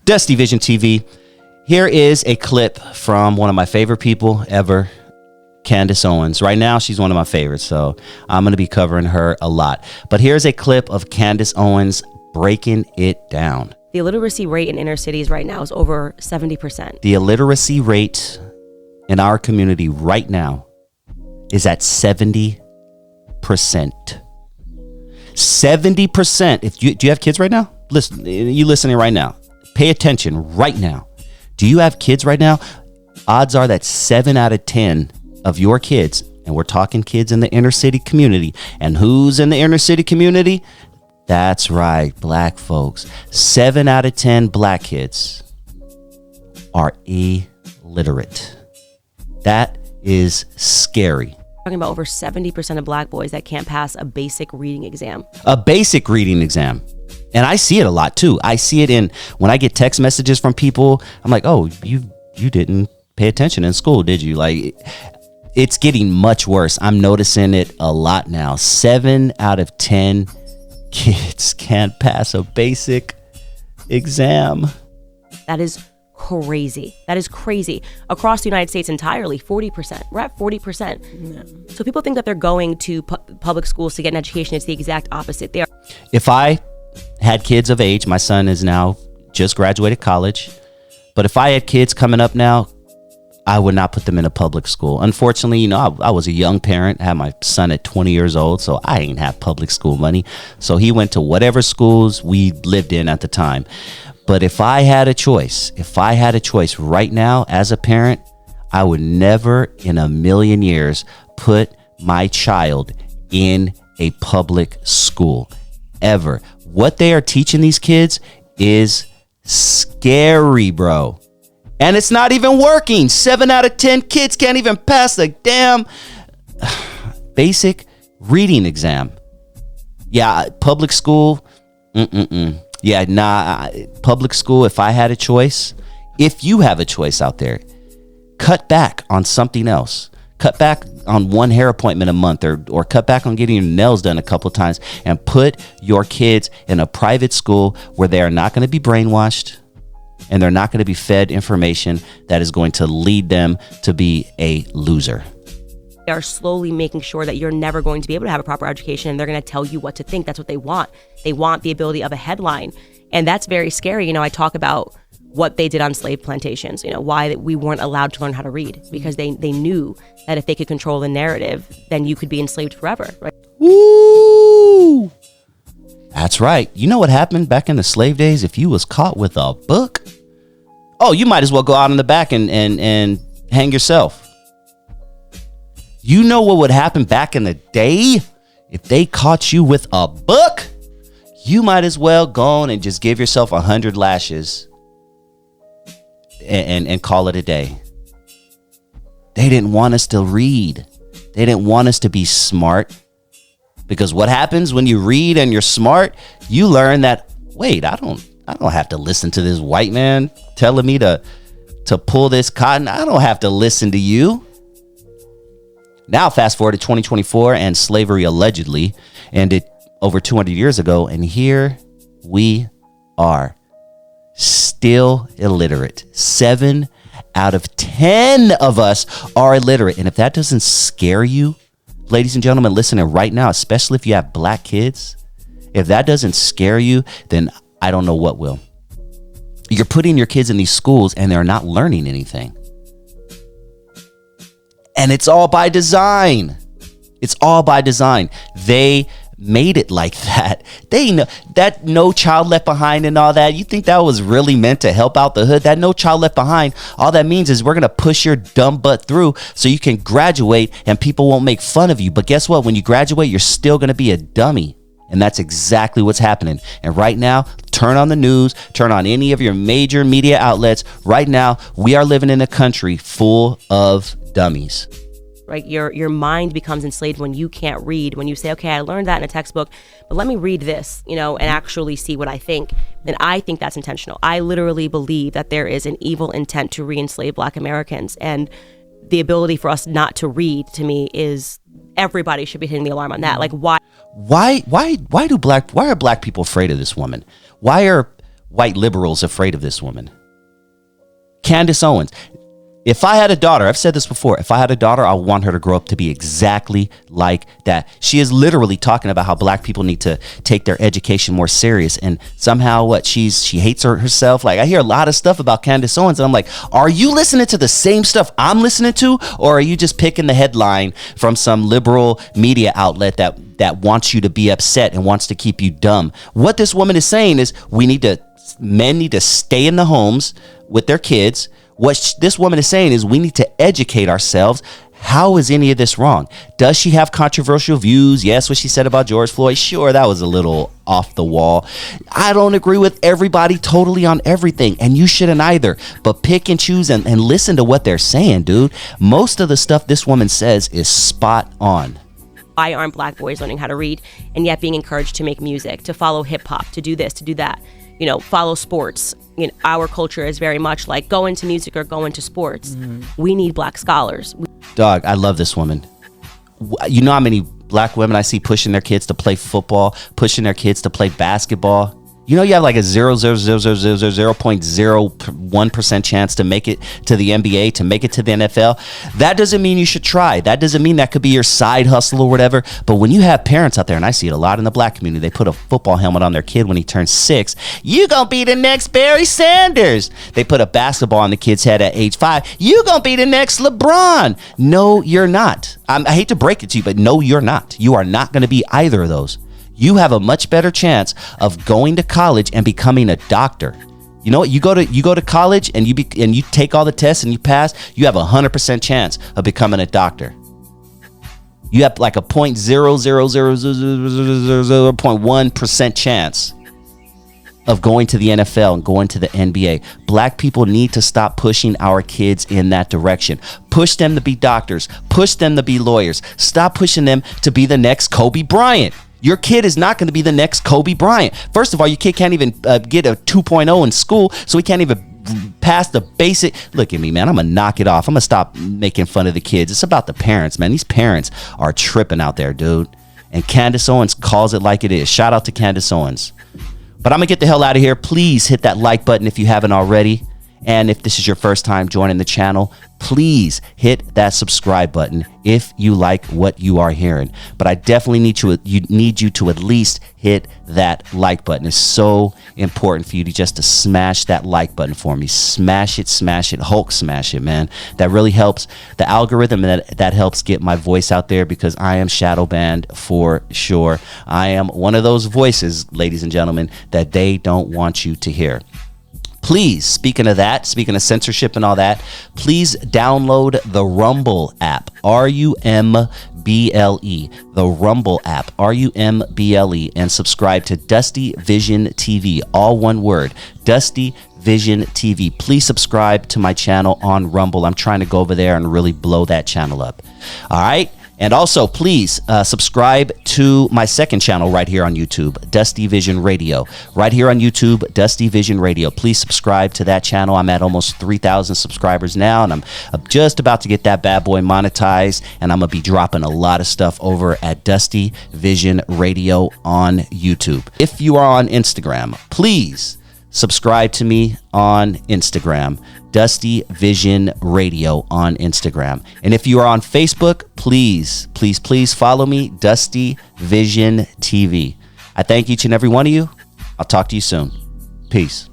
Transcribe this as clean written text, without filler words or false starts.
Dusty Vision TV. Here is a clip from one of my favorite people ever, Candace Owens. Right now, she's one of my favorites, so I'm going to be covering her a lot. But here's a clip of Candace Owens breaking it down. The illiteracy rate in inner cities right now is over 70%. The illiteracy rate in our community right now is at 70%. 70%. Do you have kids right now? Listen, you listening right now. Pay attention right now. Do you have kids right now? Odds are that 7 out of 10 of your kids, and we're talking kids in the inner city community. And who's in the inner city community? That's right, black folks. 7 out of 10 black kids are illiterate. That is scary. Talking about over 70% of black boys that can't pass a basic reading exam. A basic reading exam. And I see it a lot too. I see it in when I get text messages from people. I'm like, oh, you didn't pay attention in school, did you? Like, it's getting much worse. I'm noticing it a lot now. 7 out of 10 kids can't pass a basic exam. That is crazy. That is crazy. Across the United States entirely, 40%. We're at 40%. Yeah. So people think that they're going to public schools to get an education. It's the exact opposite. They are. If I had kids of age, my son is now just graduated college, but if I had kids coming up now, I would not put them in a public school. Unfortunately, I was a young parent. I had my son at 20 years old, so I ain't have public school money. So he went to whatever schools we lived in at the time. But if I had a choice right now as a parent, I would never in a million years put my child in a public school, ever. What they are teaching these kids is scary, bro. And it's not even working. 7 out of 10 kids can't even pass the damn basic reading exam. Yeah, public school. Yeah, nah, public school, if I had a choice, if you have a choice out there, cut back on something else. Cut back on one hair appointment a month or cut back on getting your nails done a couple of times and put your kids in a private school where they are not going to be brainwashed and they're not going to be fed information that is going to lead them to be a loser. They are slowly making sure that you're never going to be able to have a proper education, and they're going to tell you what to think. That's what they want. They want the ability of a headline. And that's very scary. I talk about what they did on slave plantations, why we weren't allowed to learn how to read, because they knew that if they could control the narrative, then you could be enslaved forever, right? Woo! That's right. You know what happened back in the slave days? If you was caught with a book, oh, you might as well go out in the back and hang yourself. You know what would happen back in the day? If they caught you with a book, you might as well go on and just give yourself 100 lashes and call it a day. They didn't want us to read. They didn't want us to be smart. Because what happens when you read and you're smart, you learn that, wait, I don't have to listen to this white man telling me to pull this cotton. I don't have to listen to you. Now, fast forward to 2024, and slavery allegedly ended over 200 years ago. And here we are, still illiterate. 7 out of 10 of us are illiterate. And if that doesn't scare you, ladies and gentlemen, listening right now, especially if you have black kids, if that doesn't scare you, then I don't know what will. You're putting your kids in these schools and they're not learning anything. And it's all by design. It's all by design. They made it like that. They know that No Child Left Behind and all that. You think that was really meant to help out the hood? That No Child Left Behind, all that means is we're going to push your dumb butt through so you can graduate and people won't make fun of you. But guess what? When you graduate, you're still going to be a dummy. And that's exactly what's happening. And right now, turn on the news, turn on any of your major media outlets. Right now, we are living in a country full of dummies. Right, your mind becomes enslaved when you can't read. When you say, okay, I learned that in a textbook, but let me read this, and actually see what I think. Then I think that's intentional. I literally believe that there is an evil intent to re-enslave Black Americans, and the ability for us not to read, to me, is everybody should be hitting the alarm on that. Like, why are Black people afraid of this woman? Why are white liberals afraid of this woman. Candace Owens. If I had a daughter, I've said this before, if I had a daughter, I want her to grow up to be exactly like that. She is literally talking about how black people need to take their education more serious. And somehow she hates herself. Like, I hear a lot of stuff about Candace Owens, and I'm like, are you listening to the same stuff I'm listening to? Or are you just picking the headline from some liberal media outlet that wants you to be upset and wants to keep you dumb? What this woman is saying is men need to stay in the homes with their kids. What this woman is saying is we need to educate ourselves. How is any of this wrong? Does she have controversial views? Yes, what she said about George Floyd. Sure, that was a little off the wall. I don't agree with everybody totally on everything, and you shouldn't either. But pick and choose and listen to what they're saying, dude. Most of the stuff this woman says is spot on. Why aren't black boys learning how to read and yet being encouraged to make music, to follow hip hop, to do this, to do that? Follow sports. Our culture is very much like go into music or go into sports. Mm-hmm. We need black scholars. Dog, I love this woman. You know how many black women I see pushing their kids to play football, pushing their kids to play basketball? You know, you have like a 0.01% chance to make it to the NBA, to make it to the NFL. That doesn't mean you should try. That doesn't mean that could be your side hustle or whatever. But when you have parents out there, and I see it a lot in the black community, they put a football helmet on their kid when he turns 6. You gonna be the next Barry Sanders. They put a basketball on the kid's head at age 5. You gonna be the next LeBron. No, you're not. I hate to break it to you, but no, you're not. You are not gonna be either of those. You have a much better chance of going to college and becoming a doctor. You know what? You go to college and you take all the tests and you pass. You have 100% chance of becoming a doctor. You have like a 0.0000001% chance of going to the NFL and going to the NBA. Black people need to stop pushing our kids in that direction. Push them to be doctors. Push them to be lawyers. Stop pushing them to be the next Kobe Bryant. Your kid is not going to be the next Kobe Bryant. First of all, your kid can't even get a 2.0 in school, so he can't even pass the basic. Look at me, man. I'm going to knock it off. I'm going to stop making fun of the kids. It's about the parents, man. These parents are tripping out there, dude. And Candace Owens calls it like it is. Shout out to Candace Owens. But I'm going to get the hell out of here. Please hit that like button if you haven't already. And if this is your first time joining the channel, please hit that subscribe button if you like what you are hearing. But I definitely need you to at least hit that like button. It's so important for you to smash that like button for me. Smash it, Hulk smash it, man. That really helps the algorithm, and that helps get my voice out there, because I am shadow banned for sure. I am one of those voices, ladies and gentlemen, that they don't want you to hear. Please, speaking of censorship and all that, please download the Rumble app, RUMBLE, the Rumble app, RUMBLE, and subscribe to Dusty Vision TV, all one word, Dusty Vision TV. Please subscribe to my channel on Rumble. I'm trying to go over there and really blow that channel up. All right. And also, please subscribe to my second channel right here on YouTube, Dusty Vision Radio. Right here on YouTube, Dusty Vision Radio. Please subscribe to that channel. I'm at almost 3,000 subscribers now, and I'm just about to get that bad boy monetized. And I'm going to be dropping a lot of stuff over at Dusty Vision Radio on YouTube. If you are on Instagram, please subscribe to me on Instagram, Dusty Vision Radio on Instagram. And if you are on Facebook, please follow me, Dusty Vision TV. I thank each and every one of you. I'll talk to you soon. Peace.